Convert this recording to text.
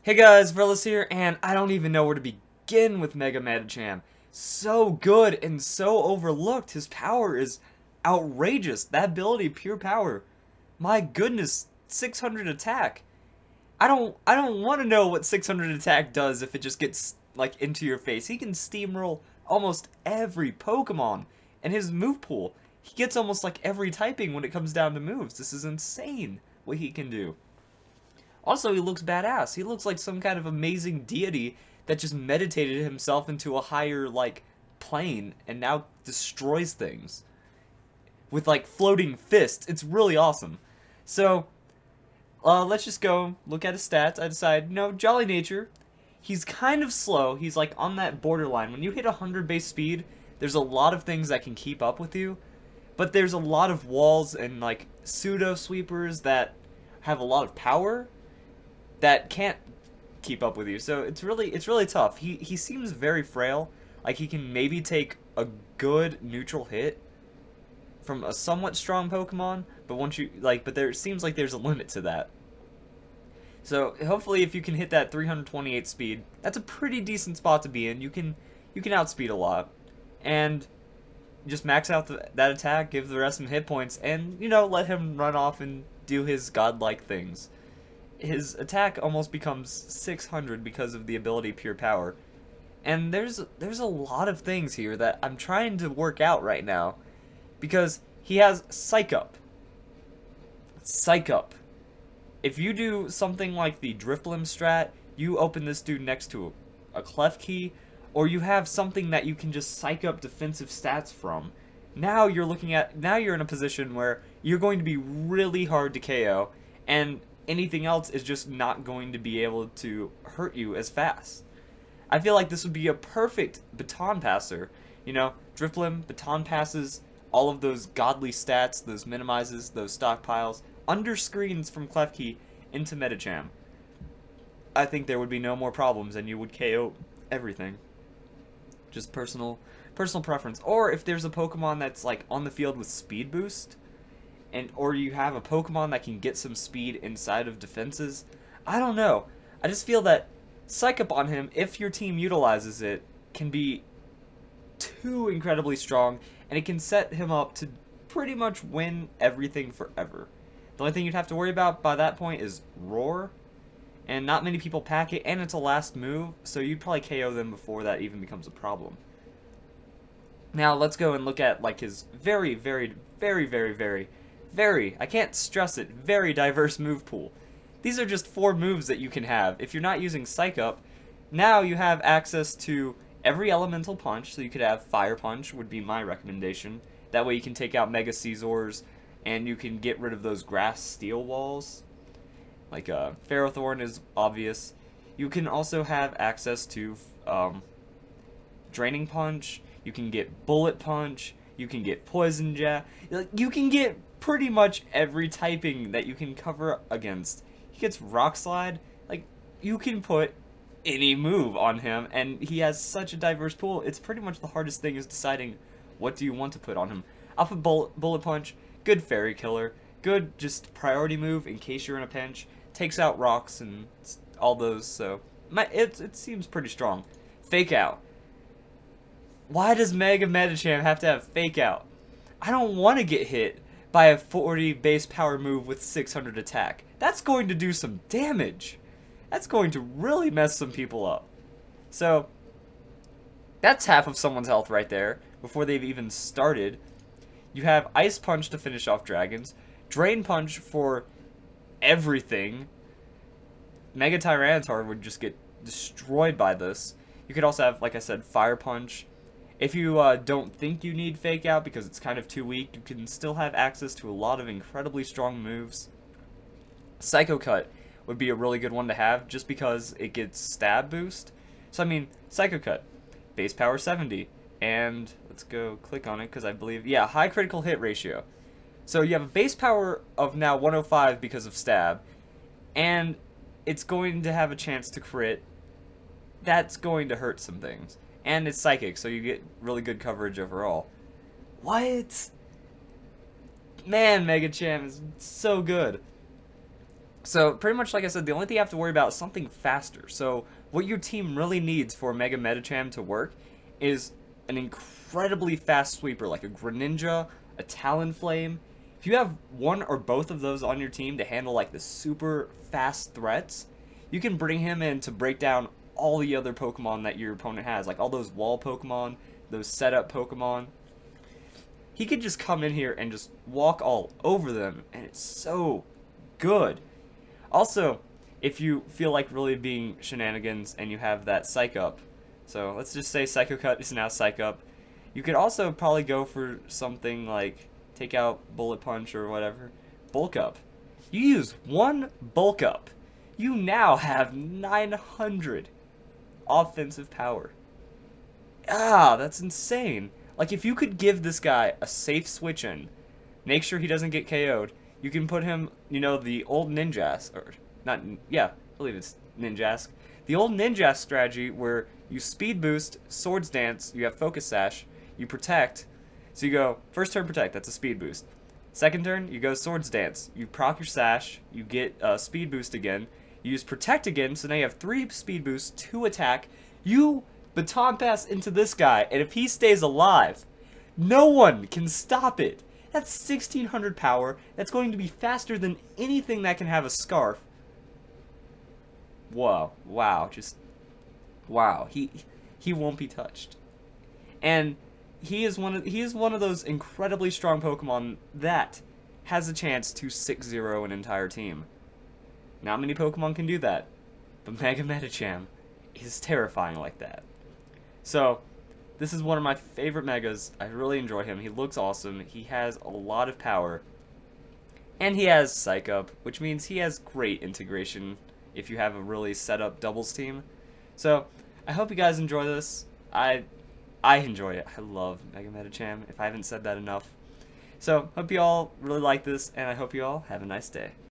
Hey guys, Verlis here, and I don't even know where to begin with Mega Medicham. So good and so overlooked. His power is outrageous. That ability, pure power. My goodness, 600 attack. I don't want to know what 600 attack does if it just gets like into your face. He can steamroll almost every Pokemon, and his move pool, he gets almost like every typing when it comes down to moves. This is insane what he can do. Also, he looks badass. He looks like some kind of amazing deity that just meditated himself into a higher, like, plane and now destroys things with, like, floating fists. It's really awesome. So, let's just go look at his stats. I decide, no, Jolly Nature, he's kind of slow. He's, like, on that borderline. When you hit 100 base speed, there's a lot of things that can keep up with you, but there's a lot of walls and, like, pseudo-sweepers that have a lot of power that can't keep up with you. So it's really tough. He seems very frail. Like he can maybe take a good neutral hit from a somewhat strong Pokemon, but once you but there seems like there's a limit to that. So hopefully if you can hit that 328 speed, that's a pretty decent spot to be in. You can outspeed a lot. And just max out that attack, give the rest some hit points, and let him run off and do his godlike things. His attack almost becomes 600 because of the ability Pure Power. And there's a lot of things here that I'm trying to work out right now. Because he has Psych Up. Psych Up. If you do something like the Drifblim strat, you open this dude next to a Klefki, or you have something that you can just Psych Up defensive stats from. Now you're in a position where you're going to be really hard to KO, and anything else is just not going to be able to hurt you as fast. I feel like this would be a perfect baton passer. Drifblim, baton passes, all of those godly stats, those minimizes, those stockpiles, under screens from Klefki into Medicham. I think there would be no more problems and you would KO everything. Just personal preference. Or if there's a Pokemon that's like on the field with speed boost, or you have a Pokemon that can get some speed inside of defenses. I don't know. I just feel that Psych Up on him, if your team utilizes it, can be too incredibly strong, and it can set him up to pretty much win everything forever. The only thing you'd have to worry about by that point is Roar, and not many people pack it, and it's a last move, so you'd probably KO them before that even becomes a problem. Now let's go and look at like his very, I can't stress it, very diverse move pool. These are just 4 moves that you can have. If you're not using Psych Up, now you have access to every elemental punch, so you could have Fire Punch would be my recommendation. That way you can take out Mega Scizors, and you can get rid of those grass steel walls. Like Ferrothorn is obvious. You can also have access to Draining Punch, you can get Bullet Punch, you can get Poison Jab, you can get pretty much every typing that you can cover against. He gets Rock Slide. Like, you can put any move on him, and he has such a diverse pool. It's pretty much the hardest thing is deciding what do you want to put on him. I'll put Bullet Punch, good Fairy Killer, good just priority move in case you're in a pinch, takes out rocks and all those, so it seems pretty strong. Fake Out. Why does Mega Medicham have to have Fake Out? I don't want to get hit by a 40 base power move with 600 attack. That's going to do some damage. That's going to really mess some people up. So, that's half of someone's health right there, before they've even started. You have Ice Punch to finish off dragons, Drain Punch for everything. Mega Tyranitar would just get destroyed by this. You could also have, like I said, Fire Punch. If you don't think you need Fake Out because it's kind of too weak, you can still have access to a lot of incredibly strong moves. Psycho Cut would be a really good one to have just because it gets stab boost. So I mean, Psycho Cut, base power 70, and let's go click on it because I believe, yeah, high critical hit ratio. So you have a base power of now 105 because of stab, and it's going to have a chance to crit. That's going to hurt some things. And it's psychic, so you get really good coverage overall. What? Man, Medicham is so good. So, pretty much like I said, the only thing you have to worry about is something faster. So, what your team really needs for Mega Medicham to work is an incredibly fast sweeper, like a Greninja, a Talonflame. If you have one or both of those on your team to handle, like, the super fast threats, you can bring him in to break down all the other Pokemon that your opponent has, like all those wall Pokemon, those setup Pokemon. He could just come in here and just walk all over them, and it's so good. Also, if you feel like really being shenanigans and you have that Psych Up, so let's just say Psycho Cut is now Psych Up, you could also probably go for something like take out Bullet Punch or whatever. Bulk Up. You use one Bulk Up, you now have 900 offensive power. Ah, that's insane. Like, if you could give this guy a safe switch in, make sure he doesn't get KO'd, you can put him, you know, the old Ninjask, or not, yeah, I believe it's Ninjask. The old Ninjask strategy where you speed boost, Swords Dance, you have Focus Sash, you protect, so you go, first turn protect, that's a speed boost. Second turn, you go Swords Dance, you proc your Sash, you get speed boost again, you use protect again, so now you have 3 speed boosts, 2 attack, you baton pass into this guy, and if he stays alive, no one can stop it. That's 1600 power. That's going to be faster than anything that can have a scarf. Whoa, wow, just wow. He won't be touched. And he is one of those incredibly strong Pokemon that has a chance to 6-0 an entire team. Not many Pokemon can do that, but Mega Medicham is terrifying like that. So, this is one of my favorite Megas. I really enjoy him. He looks awesome. He has a lot of power. And he has Psych Up, which means he has great integration if you have a really set up doubles team. So, I hope you guys enjoy this. I enjoy it. I love Mega Medicham, if I haven't said that enough. So, hope you all really like this, and I hope you all have a nice day.